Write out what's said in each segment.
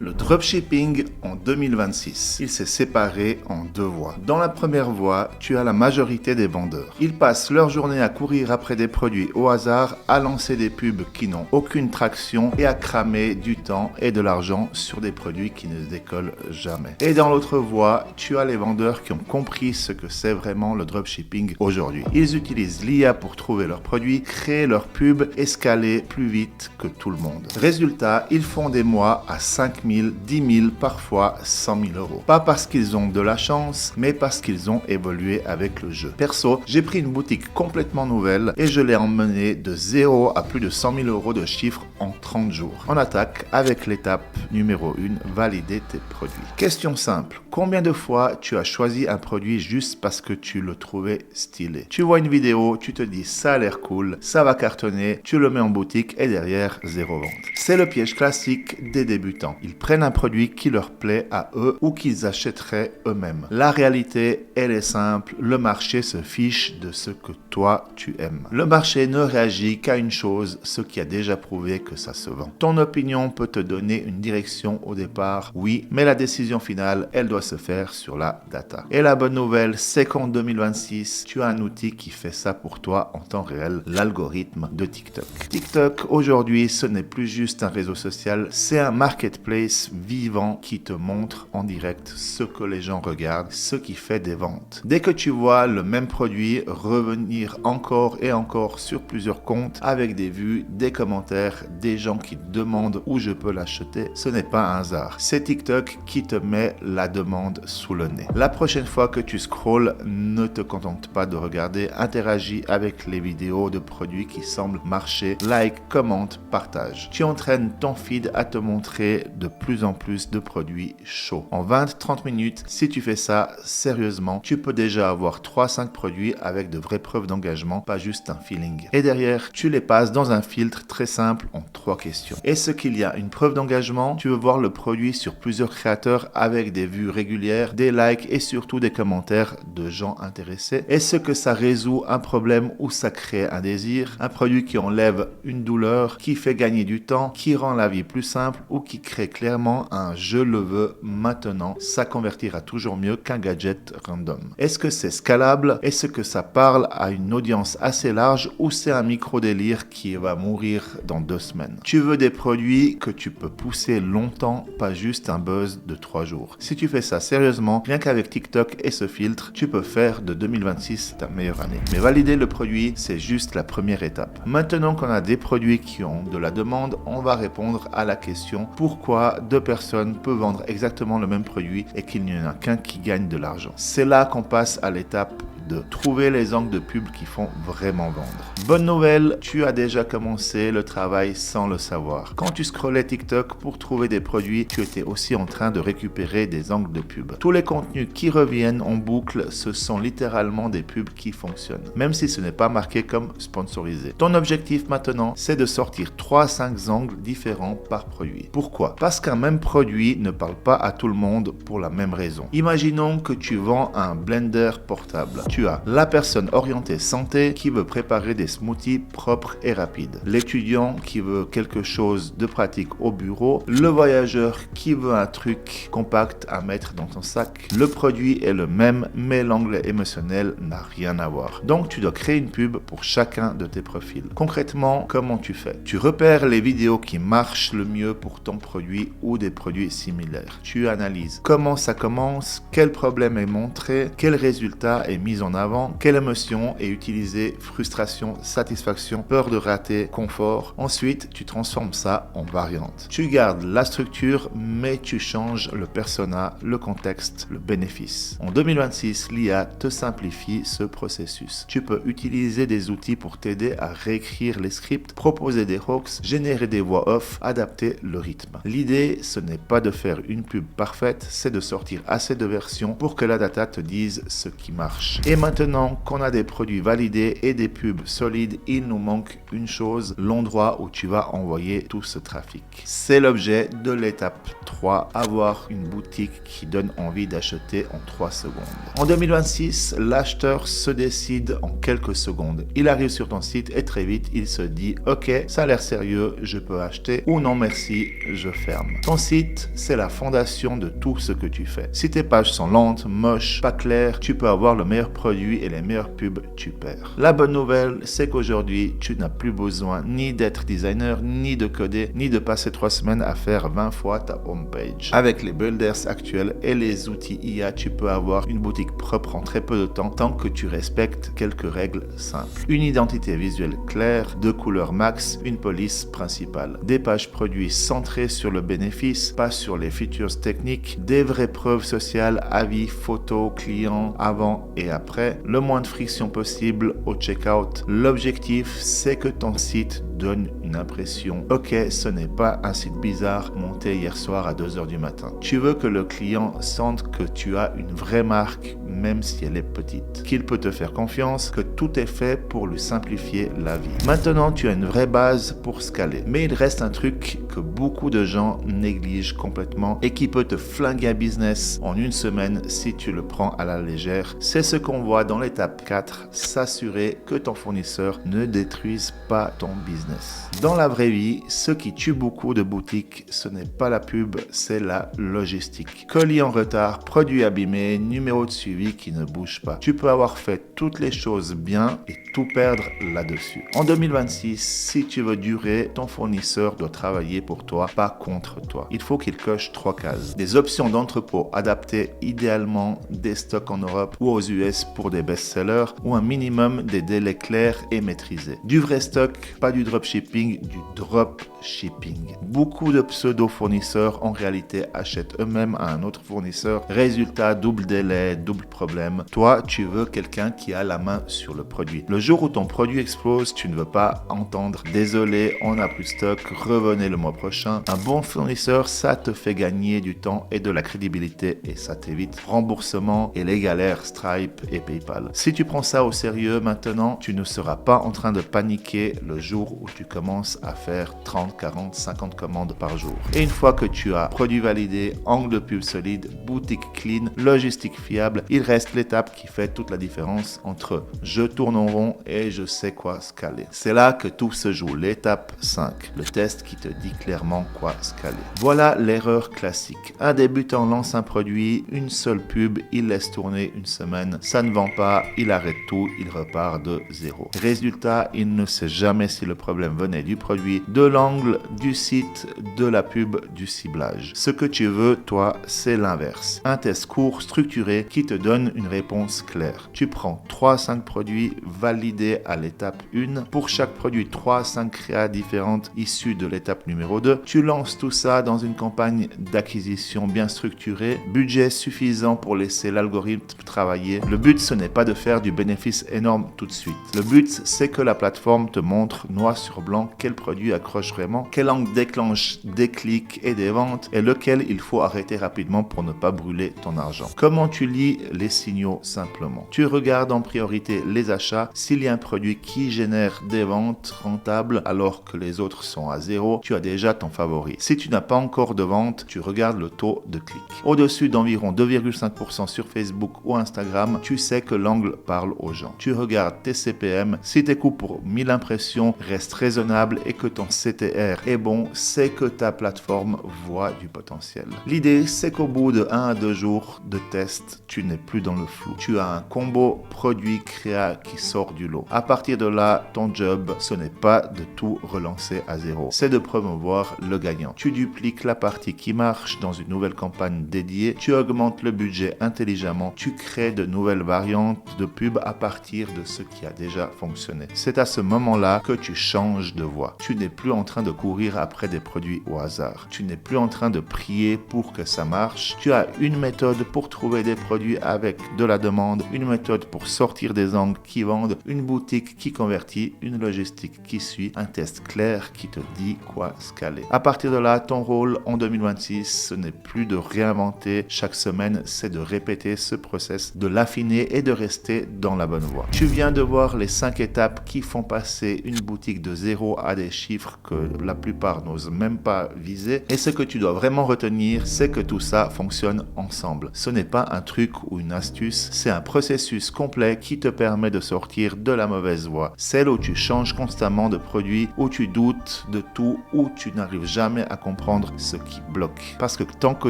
Le dropshipping en 2026, il s'est séparé en deux voies. Dans la première voie, tu as la majorité des vendeurs. Ils passent leur journée à courir après des produits au hasard, à lancer des pubs qui n'ont aucune traction et à cramer du temps et de l'argent sur des produits qui ne décollent jamais. Et dans l'autre voie, tu as les vendeurs qui ont compris ce que c'est vraiment le dropshipping aujourd'hui. Ils utilisent l'IA pour trouver leurs produits, créer leurs pubs et scaler plus vite que tout le monde. Résultat, ils font des mois à 5 000, 10 000, parfois 100 000 euros. Pas parce qu'ils ont de la chance, mais parce qu'ils ont évolué avec le jeu. Perso, j'ai pris une boutique complètement nouvelle et je l'ai emmenée de 0 à plus de 100 000 euros de chiffre en 30 jours. On attaque avec l'étape numéro 1, valider tes produits. Question simple, combien de fois tu as choisi un produit juste parce que tu le trouvais stylé? Tu vois une vidéo, tu te dis ça a l'air cool, ça va cartonner, tu le mets en boutique et derrière, zéro vente. C'est le piège classique des débutants. Ils prennent un produit qui leur plaît à eux ou qu'ils achèteraient eux-mêmes. La réalité, elle est simple, le marché se fiche de ce que toi tu aimes. Le marché ne réagit qu'à une chose, ce qui a déjà prouvé que ça se vend. Ton opinion peut te donner une direction au départ, oui, mais la décision finale, elle doit se faire sur la data. Et la bonne nouvelle, c'est qu'en 2026, tu as un outil qui fait ça pour toi en temps réel, l'algorithme de TikTok. TikTok, aujourd'hui, ce n'est plus juste un réseau social, c'est un marketplace vivant qui te montre en direct ce que les gens regardent, ce qui fait des ventes. Dès que tu vois le même produit revenir encore et encore sur plusieurs comptes avec des vues, des commentaires, des gens qui te demandent où je peux l'acheter, ce n'est pas un hasard. C'est TikTok qui te met la demande sous le nez. La prochaine fois que tu scrolles, ne te contente pas de regarder, interagis avec les vidéos de produits qui semblent marcher, like, commente, partage. Tu entraînes ton feed à te montrer de plus en plus de produits chauds. En 20-30 minutes, si tu fais ça sérieusement, tu peux déjà avoir 3-5 produits avec de vraies preuves d'engagement, pas juste un feeling. Et derrière, tu les passes dans un filtre très simple en 3 questions. Est-ce qu'il y a une preuve d'engagement? Tu veux voir le produit sur plusieurs créateurs avec des vues régulières, des likes et surtout des commentaires de gens intéressés. Est-ce que ça résout un problème ou ça crée un désir? Un produit qui enlève une douleur, qui fait gagner du temps, qui rend la vie plus simple ou qui crée clairement un je le veux maintenant, ça convertira toujours mieux qu'un gadget random. Est-ce que c'est scalable? Est-ce que ça parle à une audience assez large ou c'est un micro-délire qui va mourir dans 2 semaines? Tu veux des produits que tu peux pousser longtemps, pas juste un buzz de 3 jours. Si tu fais ça sérieusement, rien qu'avec TikTok et ce filtre, tu peux faire de 2026 ta meilleure année. Mais valider le produit, c'est juste la première étape. Maintenant qu'on a des produits qui ont de la demande, on va répondre à la question pourquoi 2 personnes peuvent vendre exactement le même produit et qu'il n'y en a qu'un qui gagne de l'argent. C'est là qu'on passe à l'étape de trouver les angles de pub qui font vraiment vendre. Bonne nouvelle, tu as déjà commencé le travail sans le savoir. Quand tu scrollais TikTok pour trouver des produits, tu étais aussi en train de récupérer des angles de pub. Tous les contenus qui reviennent en boucle, ce sont littéralement des pubs qui fonctionnent, même si ce n'est pas marqué comme sponsorisé. Ton objectif maintenant, c'est de sortir 3-5 angles différents par produit. Pourquoi? Parce qu'un même produit ne parle pas à tout le monde pour la même raison. Imaginons que tu vends un blender portable. Tu as la personne orientée santé qui veut préparer des smoothies propres et rapides, l'étudiant qui veut quelque chose de pratique au bureau, le voyageur qui veut un truc compact à mettre dans ton sac. Le produit est le même, mais l'angle émotionnel n'a rien à voir. Donc tu dois créer une pub pour chacun de tes profils. Concrètement, comment tu fais? Tu repères les vidéos qui marchent le mieux pour ton produit ou des produits similaires. Tu analyses comment ça commence, quel problème est montré, quel résultat est mis en avant, quelle émotion est utilisée, frustration, satisfaction, peur de rater, confort. Ensuite, tu transformes ça en variante. Tu gardes la structure, mais tu changes le persona, le contexte, le bénéfice. En 2026, l'IA te simplifie ce processus. Tu peux utiliser des outils pour t'aider à réécrire les scripts, proposer des hooks, générer des voix off, adapter le rythme. L'idée, ce n'est pas de faire une pub parfaite, c'est de sortir assez de versions pour que la data te dise ce qui marche. Et maintenant qu'on a des produits validés et des pubs solides, il nous manque une chose, l'endroit où tu vas envoyer tout ce trafic. C'est l'objet de l'étape 3, avoir une boutique qui donne envie d'acheter en 3 secondes. En 2026, l'acheteur se décide en quelques secondes. Il arrive sur ton site et très vite, il se dit « Ok, ça a l'air sérieux, je peux acheter » ou « Non merci, je ferme ». Ton site, c'est la fondation de tout ce que tu fais. Si tes pages sont lentes, moches, pas claires, tu peux avoir le meilleur produit et les meilleures pubs, tu perds. La bonne nouvelle, c'est qu'aujourd'hui, tu n'as plus besoin ni d'être designer, ni de coder, ni de passer 3 semaines à faire 20 fois ta homepage. Avec les builders actuels et les outils IA, tu peux avoir une boutique propre en très peu de temps tant que tu respectes quelques règles simples. Une identité visuelle claire, 2 couleurs max, une police principale. Des pages produits centrées sur le bénéfice, pas sur les features techniques, des vraies preuves sociales, avis, photos, clients, avant et après, le moins de friction possible au checkout. L'objectif, c'est que ton site donne une impression. Ok, ce n'est pas un site bizarre monté hier soir à 2h du matin. Tu veux que le client sente que tu as une vraie marque, même si elle est petite. Qu'il peut te faire confiance, que tout est fait pour lui simplifier la vie. Maintenant, tu as une vraie base pour scaler. Mais il reste un truc que beaucoup de gens négligent complètement et qui peut te flinguer un business en une semaine si tu le prends à la légère. C'est ce qu'on voit dans l'étape 4, s'assurer que ton fournisseur ne détruise pas ton business. Dans la vraie vie, ce qui tue beaucoup de boutiques, ce n'est pas la pub, c'est la logistique. Colis en retard, produits abîmés, numéro de suivi qui ne bouge pas. Tu peux avoir fait toutes les choses bien et tout perdre là-dessus. En 2026, si tu veux durer, ton fournisseur doit travailler pour toi, pas contre toi. Il faut qu'il coche 3 cases. Des options d'entrepôt adaptées idéalement des stocks en Europe ou aux US pour des best-sellers ou un minimum des délais clairs et maîtrisés. Du vrai stock, pas du dropshipping, du dropshipping. Beaucoup de pseudo-fournisseurs en réalité achètent eux-mêmes à un autre fournisseur. Résultat, double délai, double problème. Toi, tu veux quelqu'un qui a la main sur le produit. Le jour où ton produit explose, tu ne veux pas entendre « Désolé, on n'a plus de stock, revenez le mois prochain ». Un bon fournisseur, ça te fait gagner du temps et de la crédibilité et ça t'évite remboursement et les galères Stripe et PayPal. Si tu prends ça au sérieux maintenant, tu ne seras pas en train de paniquer le jour où tu commences à faire 30, 40, 50 commandes par jour. Et une fois que tu as produit validé, angle de pub solide, boutique clean, logistique fiable, il reste l'étape qui fait toute la différence entre je tourne en rond et je sais quoi scaler. C'est là que tout se joue. L'étape 5, le test qui te dit clairement quoi scaler. Voilà l'erreur classique. Un débutant lance un produit, une seule pub, il laisse tourner une semaine, ça ne vend pas, il arrête tout, il repart de zéro. Résultat, il ne sait jamais si le problème venait du produit, de l'angle, du site, de la pub, du ciblage. Ce que tu veux, toi, c'est l'inverse. Un test court, structuré, qui te donne une réponse claire. Tu prends 3 à 5 produits validés à l'étape 1. Pour chaque produit, 3 à 5 créas différentes issues de l'étape numéro 2. Tu lances tout ça dans une campagne d'acquisition bien structurée, budget suffisant pour laisser l'algorithme travailler. Le but, ce n'est pas de faire du bénéfice énorme tout de suite. Le but, c'est que la plateforme te montre noir sur blanc quel produit accroche vraiment, quel angle déclenche des clics et des ventes et lequel il faut arrêter rapidement pour ne pas brûler ton argent. Comment tu lis les signaux simplement? Tu regardes en priorité les achats. S'il y a un produit qui génère des ventes rentables alors que les autres sont à zéro, tu as déjà ton favori. Si tu n'as pas encore de vente, tu regardes le taux de clic. Au-dessus d'environ 2,5% sur Facebook ou Instagram, tu sais que l'angle parle aux gens. Tu regardes tes CPM. Si tes coûts pour 1000 impressions restent raisonnables et que ton CTR est bon, c'est que ta plateforme voit du potentiel. L'idée, c'est qu'au bout de 1 à 2 jours de test, tu n'es plus dans le flou. Tu as un combo produit-créa qui sort du lot. À partir de là, ton job, ce n'est pas de tout relancer à zéro. C'est de promouvoir le gagnant. Tu dupliques la partie qui marche dans une nouvelle campagne dédiée. Tu augmentes le budget intelligemment. Tu crées de nouvelles variantes de pub à partir de ce qui a déjà fonctionné. C'est à ce moment-là que tu changes changes de voie. Tu n'es plus en train de courir après des produits au hasard. Tu n'es plus en train de prier pour que ça marche. Tu as une méthode pour trouver des produits avec de la demande, une méthode pour sortir des angles qui vendent, une boutique qui convertit, une logistique qui suit, un test clair qui te dit quoi scaler. À partir de là, ton rôle en 2026, ce n'est plus de réinventer chaque semaine, c'est de répéter ce process, de l'affiner et de rester dans la bonne voie. Tu viens de voir les 5 étapes qui font passer une boutique de 0 à des chiffres que la plupart n'osent même pas viser. Et ce que tu dois vraiment retenir, c'est que tout ça fonctionne ensemble. Ce n'est pas un truc ou une astuce, c'est un processus complet qui te permet de sortir de la mauvaise voie. Celle où tu changes constamment de produit, où tu doutes de tout, où tu n'arrives jamais à comprendre ce qui bloque. Parce que tant que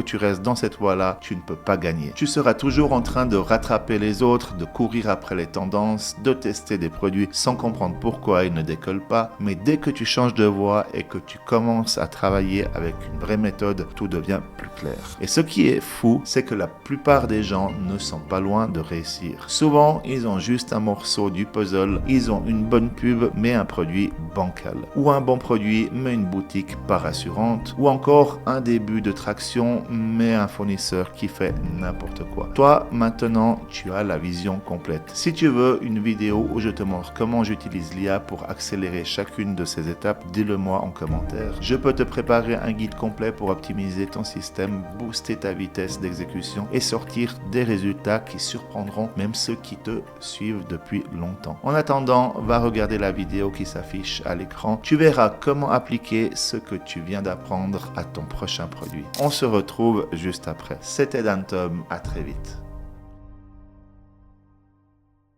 tu restes dans cette voie-là, tu ne peux pas gagner. Tu seras toujours en train de rattraper les autres, de courir après les tendances, de tester des produits sans comprendre pourquoi ils ne décollent pas. Mais dès que tu changes de voie et que tu commences à travailler avec une vraie méthode, tout devient plus clair. Et ce qui est fou, c'est que la plupart des gens ne sont pas loin de réussir. Souvent, ils ont juste un morceau du puzzle, ils ont une bonne pub mais un produit bancal. Ou un bon produit mais une boutique pas rassurante. Ou encore un début de traction mais un fournisseur qui fait n'importe quoi. Toi, maintenant, tu as la vision complète. Si tu veux une vidéo où je te montre comment j'utilise l'IA pour accélérer chacune de ces étapes, dis-le-moi en commentaire. Je peux te préparer un guide complet pour optimiser ton système, booster ta vitesse d'exécution et sortir des résultats qui surprendront même ceux qui te suivent depuis longtemps. En attendant, va regarder la vidéo qui s'affiche à l'écran. Tu verras comment appliquer ce que tu viens d'apprendre à ton prochain produit. On se retrouve juste après. C'était Dan Tom, à très vite.